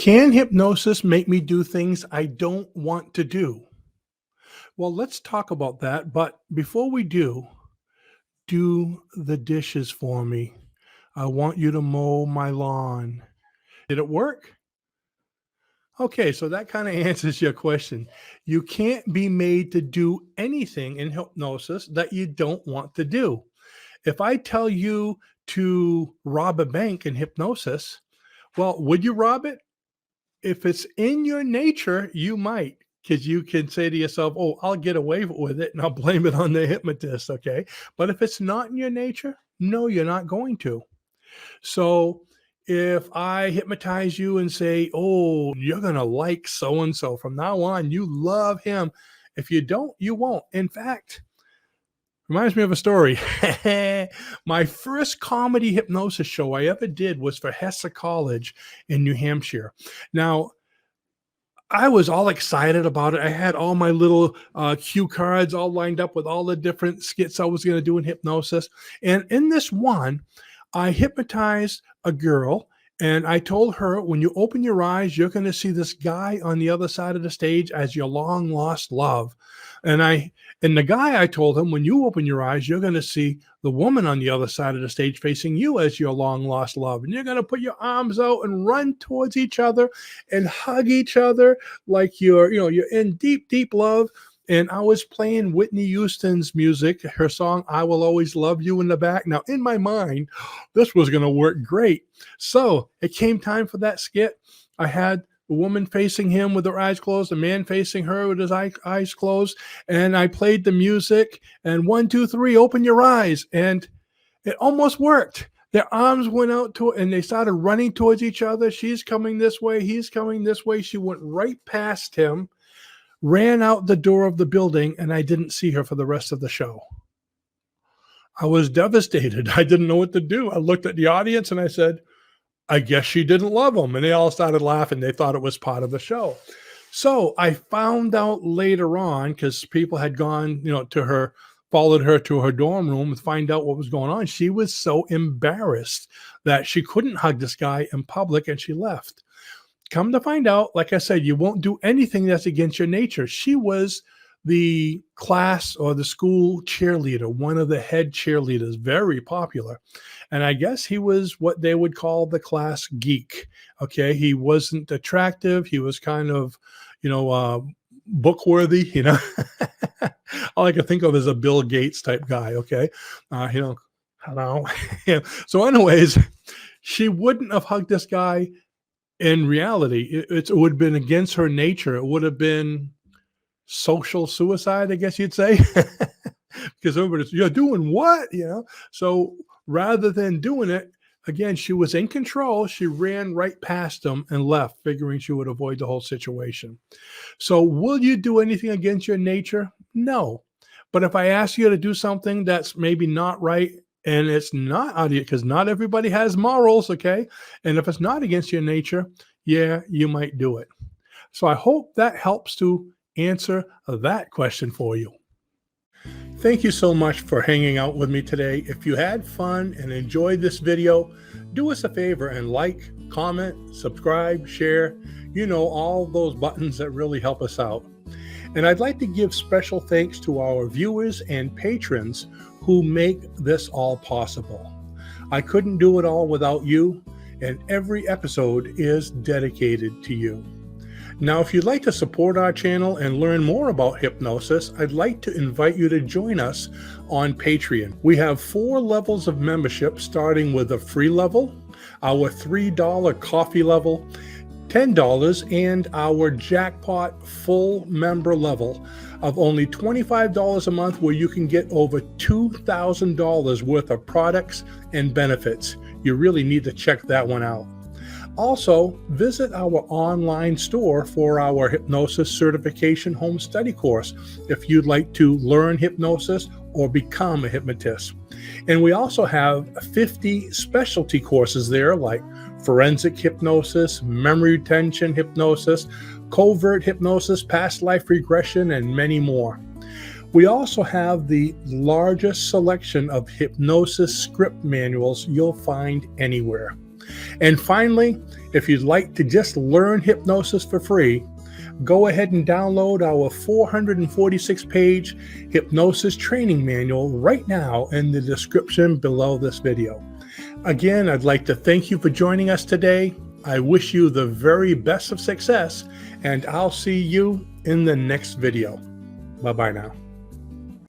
Can hypnosis make me do things I don't want to do? Well, let's talk about that. But before we do the dishes for me. I want you to mow my lawn. Did it work? Okay, so that kind of answers your question. You can't be made to do anything in hypnosis that you don't want to do. If I tell you to rob a bank in hypnosis, well, would you rob it? If it's in your nature, you might, because you can say to yourself, "Oh, I'll get away with it," and I'll blame it on the hypnotist, okay? But if it's not in your nature, no, you're not going to. So, if I hypnotize you and say, "Oh, you're gonna like so and so from now on, you love him." If you don't, you won't. In fact, reminds me of a story. My first comedy hypnosis show I ever did was for Hesse College in New Hampshire. Now, I was all excited about it. I had all my little cue cards all lined up with all the different skits I was going to do in hypnosis. And in this one, I hypnotized a girl and I told her, when you open your eyes, you're going to see this guy on the other side of the stage as your long lost love. And the guy, I told him, when you open your eyes, you're going to see the woman on the other side of the stage facing you as your long lost love. And you're going to put your arms out and run towards each other and hug each other like you're in deep, deep love. And I was playing Whitney Houston's music, her song, "I Will Always Love You," in the back. Now, in my mind, this was going to work great. So it came time for that skit. I had the woman facing him with her eyes closed, the man facing her with his eyes closed. And I played the music and 1, 2, 3, open your eyes. And it almost worked. Their arms went out to it and they started running towards each other. She's coming this way. He's coming this way. She went right past him, ran out the door of the building, and I didn't see her for the rest of the show. I was devastated. I didn't know what to do. I looked at the audience and I said, "I guess she didn't love him." And they all started laughing. They thought it was part of the show. So I found out later on, because people had gone, to her, followed her to her dorm room to find out what was going on. She was so embarrassed that she couldn't hug this guy in public and she left. Come to find out, like I said, you won't do anything that's against your nature. She was the class or the school cheerleader, one of the head cheerleaders, very popular. And I guess he was what they would call the class geek. Okay. He wasn't attractive. He was kind of, book worthy, all I could think of is a Bill Gates type guy. Okay. Hello. Yeah. So anyways, she wouldn't have hugged this guy. In reality, it would have been against her nature. It would have been social suicide, I guess you'd say, because everybody's, "You're doing what?" So rather than doing it, again, she was in control. She ran right past him and left, figuring she would avoid the whole situation. So will you do anything against your nature? No. But if I ask you to do something that's maybe not right, and it's not out of you, because not everybody has morals, okay? And if it's not against your nature, yeah, you might do it. So I hope that helps to answer that question for you. Thank you so much for hanging out with me today. If you had fun and enjoyed this video, do us a favor and like, comment, subscribe, share, all those buttons that really help us out. And I'd like to give special thanks to our viewers and patrons who make this all possible. I couldn't do it all without you, and every episode is dedicated to you. Now, if you'd like to support our channel and learn more about hypnosis, I'd like to invite you to join us on Patreon. We have 4 levels of membership, starting with a free level, our $3 coffee level, $10, and our jackpot full member level of only $25 a month, where you can get over $2,000 worth of products and benefits. You really need to check that one out. Also, visit our online store for our hypnosis certification home study course if you'd like to learn hypnosis or become a hypnotist. And we also have 50 specialty courses there, like forensic hypnosis, memory retention hypnosis, covert hypnosis, past life regression, and many more. We also have the largest selection of hypnosis script manuals you'll find anywhere. And finally, if you'd like to just learn hypnosis for free, go ahead and download our 446-page hypnosis training manual right now in the description below this video. Again, I'd like to thank you for joining us today. I wish you the very best of success, and I'll see you in the next video. Bye-bye now.